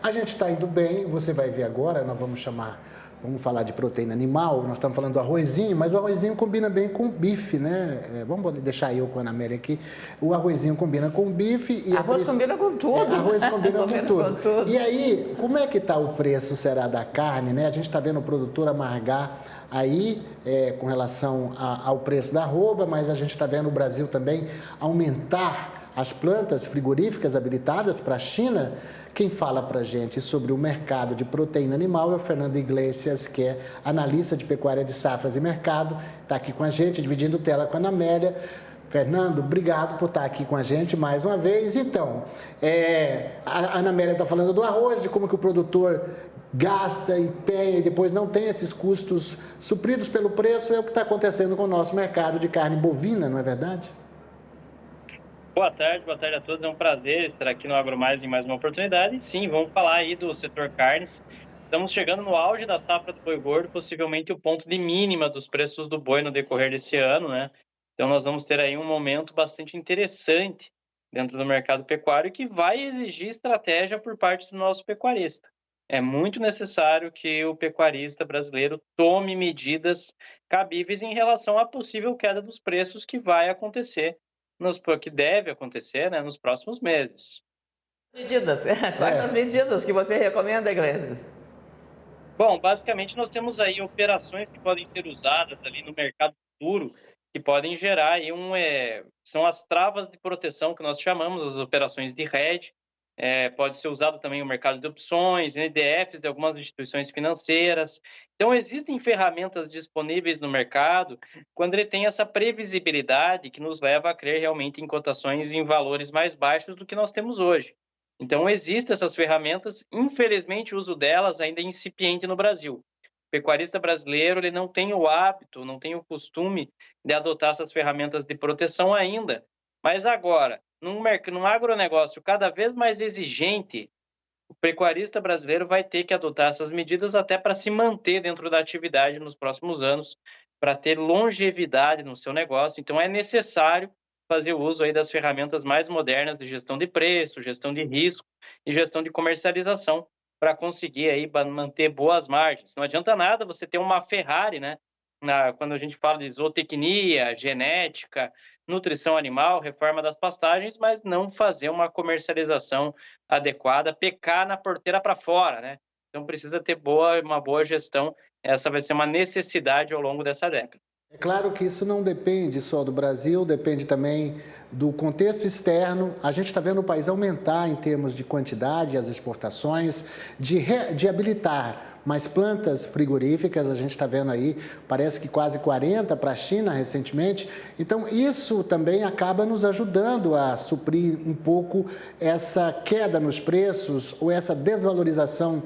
A gente está indo bem, você vai ver agora, vamos falar de proteína animal, nós estamos falando do arrozinho, mas o arrozinho combina bem com o bife, né? Vamos deixar eu com a Ana Amélia aqui. O arrozinho combina com o bife e Arroz combina com tudo. arroz combina Combina com tudo. com tudo. E aí, como é que está o preço, será, da carne, né? A gente está vendo o produtor amargar aí com relação ao preço da arroba, mas a gente está vendo o Brasil também aumentar as plantas frigoríficas habilitadas para a China. Quem fala para a gente sobre o mercado de proteína animal é o Fernando Iglesias, que é analista de pecuária de safras e mercado. Está aqui com a gente, dividindo tela com a Ana Amélia. Fernando, obrigado por estar aqui com a gente mais uma vez. Então, a Ana Amélia está falando do arroz, de como que o produtor gasta, empenha e depois não tem esses custos supridos pelo preço. É o que está acontecendo com o nosso mercado de carne bovina, não é verdade? Boa tarde a todos. É um prazer estar aqui no AgroMais em mais uma oportunidade. E sim, vamos falar aí do setor carnes. Estamos chegando no auge da safra do boi gordo, possivelmente o ponto de mínima dos preços do boi no decorrer desse ano, né? Então nós vamos ter aí um momento bastante interessante dentro do mercado pecuário que vai exigir estratégia por parte do nosso pecuarista. É muito necessário que o pecuarista brasileiro tome medidas cabíveis em relação à possível queda dos preços que vai acontecer que deve acontecer, né, nos próximos meses. Medidas. Quais são as medidas que você recomenda, Iglesias? Bom, basicamente nós temos aí operações que podem ser usadas ali no mercado futuro, que podem gerar aí são as travas de proteção que nós chamamos, as operações de hedge. Pode ser usado também o mercado de opções, NDFs de algumas instituições financeiras. Então, existem ferramentas disponíveis no mercado quando ele tem essa previsibilidade que nos leva a crer realmente em cotações em valores mais baixos do que nós temos hoje. Então, existem essas ferramentas, infelizmente o uso delas ainda é incipiente no Brasil. O pecuarista brasileiro ele não tem o hábito, não tem o costume de adotar essas ferramentas de proteção ainda. Mas agora, num agronegócio cada vez mais exigente, o pecuarista brasileiro vai ter que adotar essas medidas até para se manter dentro da atividade nos próximos anos, para ter longevidade no seu negócio. Então, é necessário fazer uso aí das ferramentas mais modernas de gestão de preço, gestão de risco e gestão de comercialização para conseguir aí manter boas margens. Não adianta nada você ter uma Ferrari, né? Quando a gente fala de zootecnia, genética, nutrição animal, reforma das pastagens, mas não fazer uma comercialização adequada, pecar na porteira para fora, né? Então precisa ter uma boa gestão. Essa vai ser uma necessidade ao longo dessa década. É claro que isso não depende só do Brasil, depende também do contexto externo. A gente está vendo o país aumentar em termos de quantidade, as exportações, de habilitar mais plantas frigoríficas. A gente está vendo aí, parece que quase 40 para a China recentemente. Então, isso também acaba nos ajudando a suprir um pouco essa queda nos preços ou essa desvalorização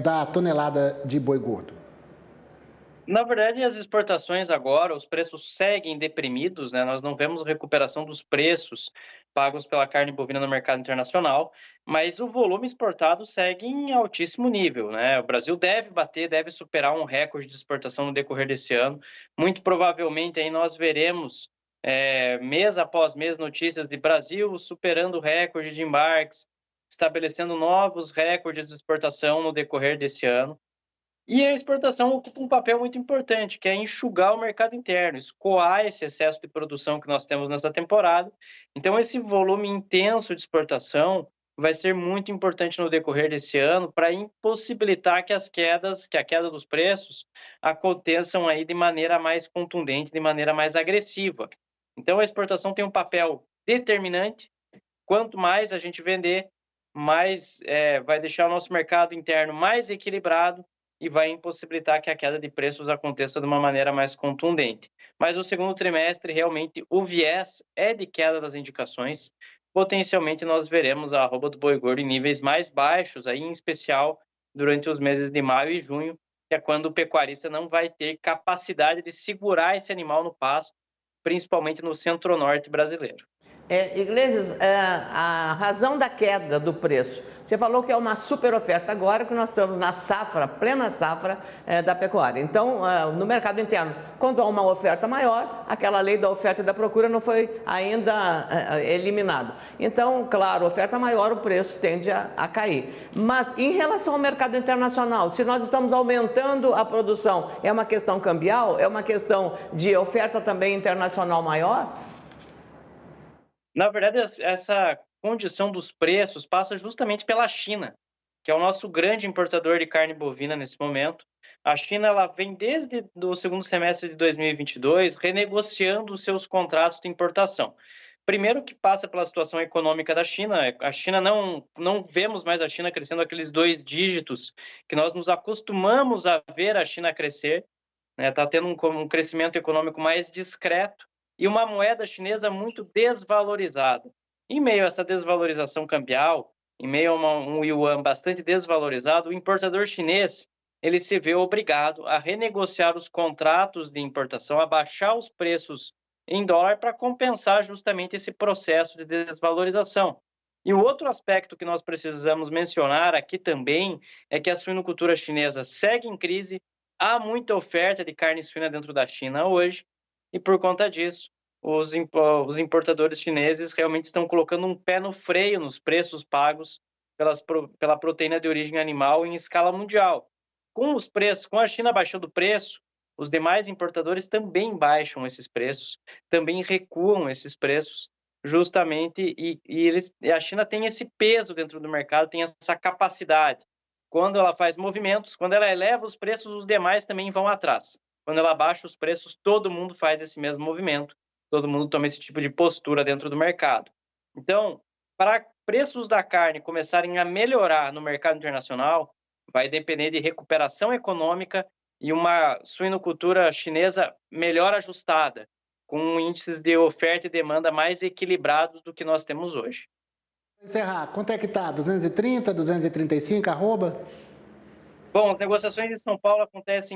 da tonelada de boi gordo. Na verdade, as exportações agora, os preços seguem deprimidos, né? Nós não vemos recuperação dos preços pagos pela carne bovina no mercado internacional, mas o volume exportado segue em altíssimo nível, né? O Brasil deve superar um recorde de exportação no decorrer desse ano. Muito provavelmente aí nós veremos, mês após mês, notícias de Brasil superando o recorde de embarques, estabelecendo novos recordes de exportação no decorrer desse ano. E a exportação ocupa um papel muito importante, que é enxugar o mercado interno, escoar esse excesso de produção que nós temos nessa temporada. Então, esse volume intenso de exportação vai ser muito importante no decorrer desse ano para impossibilitar que a queda dos preços aconteçam aí de maneira mais contundente, de maneira mais agressiva. Então, a exportação tem um papel determinante. Quanto mais a gente vender, mais vai deixar o nosso mercado interno mais equilibrado e vai impossibilitar que a queda de preços aconteça de uma maneira mais contundente. Mas no segundo trimestre, realmente, o viés é de queda das indicações. Potencialmente, nós veremos a arroba do boi gordo em níveis mais baixos, aí, em especial durante os meses de maio e junho, que é quando o pecuarista não vai ter capacidade de segurar esse animal no pasto, principalmente no centro-norte brasileiro. Iglesias, a razão da queda do preço, você falou que é uma super oferta agora que nós estamos na safra, plena safra da pecuária. Então, no mercado interno, quando há uma oferta maior, aquela lei da oferta e da procura não foi ainda eliminada. Então, claro, oferta maior, o preço tende a cair. Mas, em relação ao mercado internacional, se nós estamos aumentando a produção, é uma questão cambial? É uma questão de oferta também internacional maior? Na verdade, essa condição dos preços passa justamente pela China, que é o nosso grande importador de carne bovina nesse momento. A China ela vem desde o segundo semestre de 2022 renegociando os seus contratos de importação. Primeiro que passa pela situação econômica da China. A China não vemos mais a China crescendo aqueles 2 dígitos que nós nos acostumamos a ver a China crescer, né? Está tendo um crescimento econômico mais discreto e uma moeda chinesa muito desvalorizada. Em meio a essa desvalorização cambial, em meio a um yuan bastante desvalorizado, o importador chinês ele se vê obrigado a renegociar os contratos de importação, a baixar os preços em dólar para compensar justamente esse processo de desvalorização. E o outro aspecto que nós precisamos mencionar aqui também é que a suinocultura chinesa segue em crise, há muita oferta de carne suína dentro da China hoje, e por conta disso, os importadores chineses realmente estão colocando um pé no freio nos preços pagos pela proteína de origem animal em escala mundial. Com a China baixando o preço, os demais importadores também baixam esses preços, também recuam esses preços, justamente, e a China tem esse peso dentro do mercado, tem essa capacidade. Quando ela faz movimentos, quando ela eleva os preços, os demais também vão atrás. Quando ela baixa os preços, todo mundo faz esse mesmo movimento, todo mundo toma esse tipo de postura dentro do mercado. Então, para preços da carne começarem a melhorar no mercado internacional, vai depender de recuperação econômica e uma suinocultura chinesa melhor ajustada, com índices de oferta e demanda mais equilibrados do que nós temos hoje. Encerrar, quanto é que está? 230, 235, arroba? Bom, as negociações em São Paulo acontecem